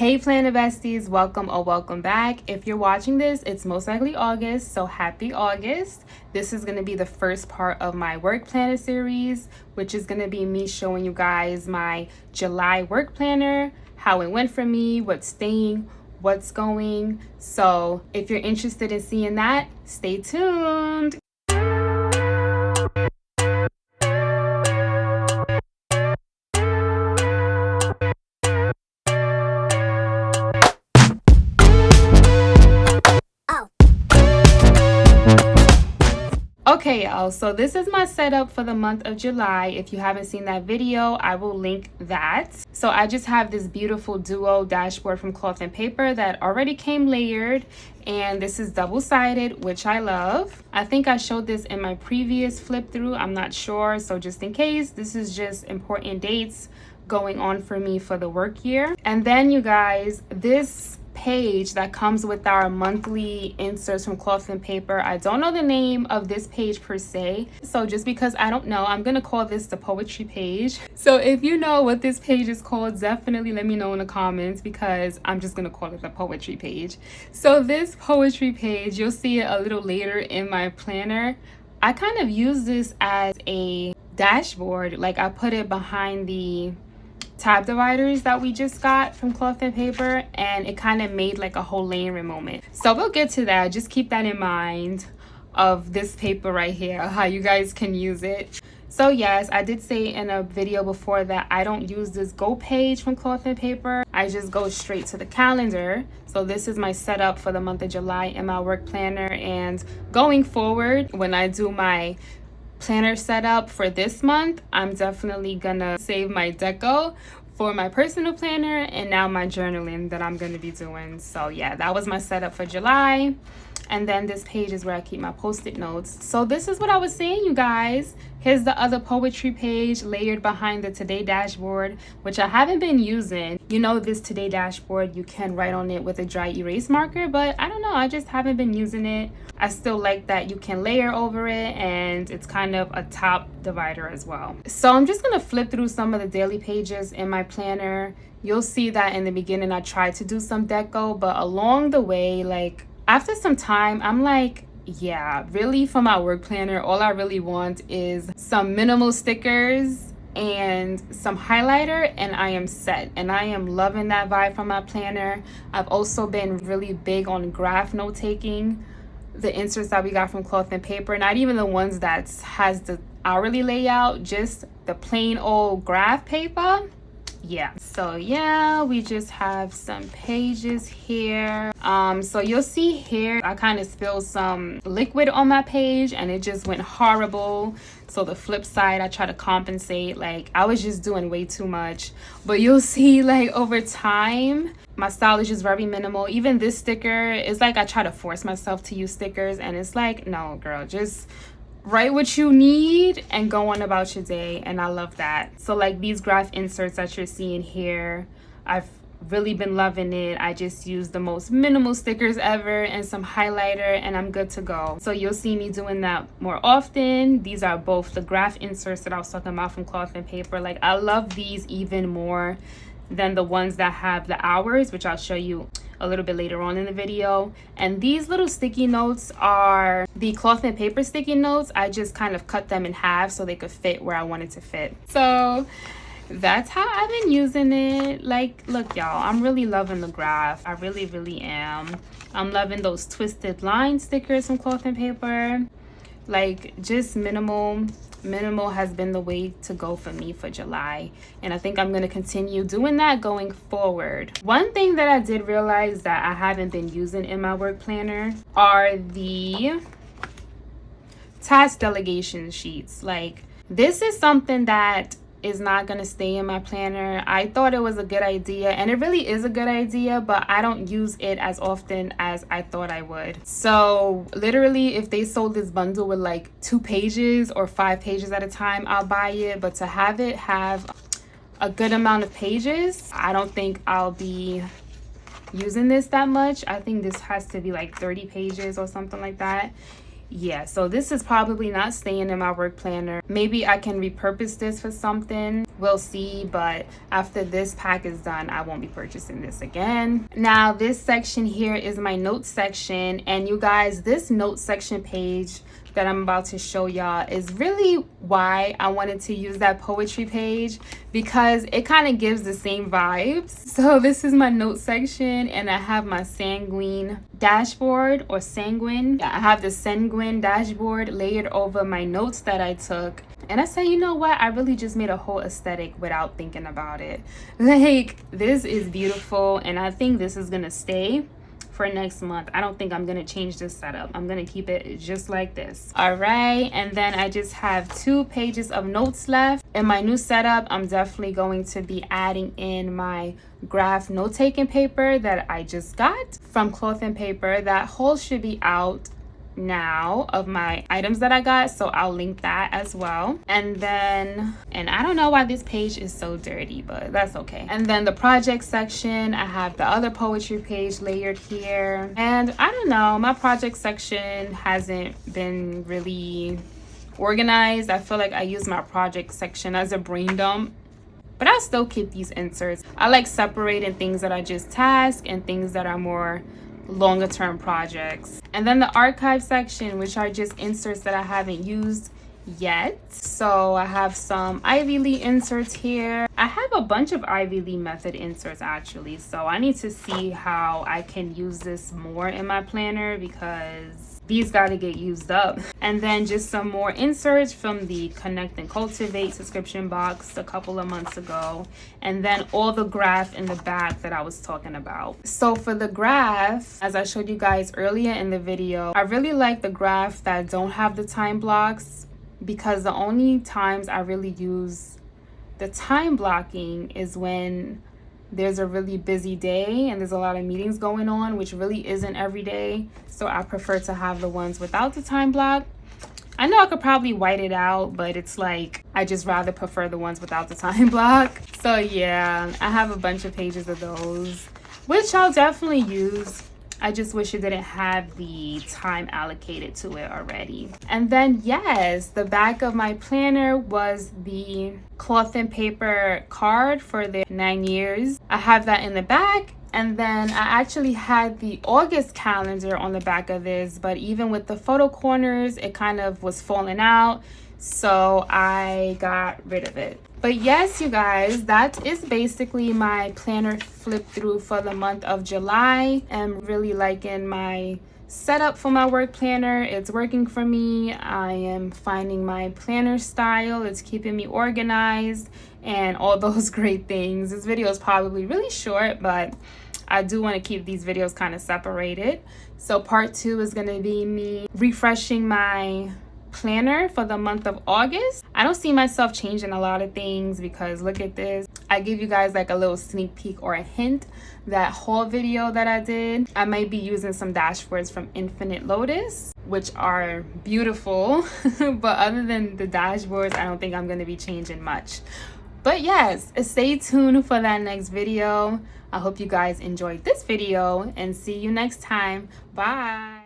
Hey planner besties, welcome or welcome back. If you're watching this, it's most likely August, so happy August. This is going to be the first part of my work planner series, which is going to be me showing you guys my July work planner, how it went for me, what's staying, what's going. So if you're interested in seeing that, stay tuned. Okay y'all, so this is my setup for the month of July. If you haven't seen that video, I will link that. So I just have this beautiful duo dashboard from Cloth and Paper that already came layered, and this is double-sided, which I love. I think I showed this in my previous flip through, I'm not sure, so just in case, this is just important dates going on for me for the work year. And then you guys, this page that comes with our monthly inserts from Cloth and Paper, I don't know the name of this page per se, so just because I don't know, I'm gonna call this the poetry page. So if you know what this page is called, definitely let me know in the comments, because I'm just gonna call it the poetry page. So this poetry page, you'll see it a little later in my planner. I kind of use this as a dashboard, like I put it behind the tab dividers that we just got from Cloth and Paper, and it kind of made like a whole layering moment. So we'll get to that, just keep that in mind of this paper right here, how you guys can use it. So yes, I did say in a video before that I don't use this go page from Cloth and Paper, I just go straight to the calendar. So this is my setup for the month of July in my work planner, and going forward when I do my planner setup for this month, I'm definitely gonna save my deco for my personal planner and now my journaling that I'm gonna be doing. So yeah, that was my setup for July. And then this page is where I keep my post-it notes. So this is what I was saying, you guys. Here's the other poetry page layered behind the today dashboard, which I haven't been using. You know, this today dashboard, you can write on it with a dry erase marker, but I don't know, I just haven't been using it. I still like that you can layer over it, and it's kind of a top divider as well. So I'm just gonna flip through some of the daily pages in my planner. You'll see that in the beginning I tried to do some deco, but along the way, like after some time, I'm like, yeah, really for my work planner, all I really want is some minimal stickers and some highlighter, and I am set. And I am loving that vibe from my planner. I've also been really big on graph note taking. The inserts that we got from Cloth and Paper, not even the ones that has the hourly layout, just the plain old graph paper. Yeah, so yeah, we just have some pages here. So you'll see here I kind of spilled some liquid on my page and it just went horrible. So the flip side, I try to compensate, like I was just doing way too much. But you'll see, like over time, my style is just very minimal. Even this sticker, it's like I try to force myself to use stickers, and it's like, no girl, just write what you need and go on about your day. And I love that. So like these graph inserts that you're seeing here, I've really been loving it. I just use the most minimal stickers ever and some highlighter, and I'm good to go. So you'll see me doing that more often. These are both the graph inserts that I was talking about from Cloth and Paper. Like I love these even more than the ones that have the hours, which I'll show you a little bit later on in the video. And these little sticky notes are the Cloth and Paper sticky notes. I just kind of cut them in half so they could fit where I wanted to fit. So that's how I've been using it. Like, look y'all, I'm really loving the graph. I really am. I'm loving those twisted line stickers from Cloth and Paper. Like just minimal has been the way to go for me for July, and I think I'm going to continue doing that going forward. One thing that I did realize that I haven't been using in my work planner are the task delegation sheets. Like this is something that is not going to stay in my planner. I thought it was a good idea, and it really is a good idea, but I don't use it as often as I thought I would. So literally, if they sold this bundle with like 2 pages or 5 pages at a time, I'll buy it. But to have it have a good amount of pages, I don't think I'll be using this that much. I think this has to be like 30 pages or something like that. yeah, so this is probably not staying in my work planner. Maybe I can repurpose this for something. We'll see, but after this pack is done, I won't be purchasing this again. Now, this section here is my notes section, and you guys, this notes section page that I'm about to show y'all is really why I wanted to use that poetry page, because it kind of gives the same vibes. So this is my notes section, and I have my sanguine dashboard, or sanguine. I have the sanguine dashboard layered over my notes that I took. And I said, you know what? I really just made a whole aesthetic without thinking about it. Like, this is beautiful, and I think this is gonna stay for next month. I don't think I'm gonna change this setup. I'm gonna keep it just like this. All right, and then I just have 2 pages of notes left. In my new setup, I'm definitely going to be adding in my graph note-taking paper that I just got from Cloth and Paper. That haul should be out now of my items that I got, so I'll link that as well. And then, and I don't know why this page is so dirty, but that's okay. And then the project section, I have the other poetry page layered here. And I don't know, my project section hasn't been really organized. I feel like I use my project section as a brain dump, but I still keep these inserts. I like separating things that are just tasks and things that are more longer term projects. And then the archive section, which are just inserts that I haven't used yet. So I have some Ivy League inserts here. I have a bunch of Ivy League method inserts actually, so I need to see how I can use this more in my planner, because these got to get used up. And then just some more inserts from the Connect and Cultivate subscription box a couple of months ago. And then all the graph in the back that I was talking about. So for the graph, as I showed you guys earlier in the video, I really like the graph that don't have the time blocks, because the only times I really use the time blocking is when there's a really busy day and there's a lot of meetings going on, which really isn't every day. So I prefer to have the ones without the time block. I know I could probably white it out, but it's like, I just rather prefer the ones without the time block. So yeah, I have a bunch of pages of those, which I'll definitely use. I just wish it didn't have the time allocated to it already. And then yes, the back of my planner was the Cloth and Paper card for the 9 years. I have that in the back. And then I actually had the August calendar on the back of this, but even with the photo corners, it kind of was falling out. So I got rid of it. But yes, you guys, that is basically my planner flip through for the month of July. I'm really liking my setup for my work planner. It's working for me. I am finding my planner style. It's keeping me organized and all those great things. This video is probably really short, but I do want to keep these videos kind of separated. So part 2 is going to be me refreshing my planner for the month of August. I don't see myself changing a lot of things, because look at this. I give you guys like a little sneak peek or a hint. That haul video that I did, I might be using some dashboards from Infinite Lotus, which are beautiful. But other than the dashboards, I don't think I'm going to be changing much. But yes, stay tuned for that next video. I hope you guys enjoyed this video, and see you next time. Bye.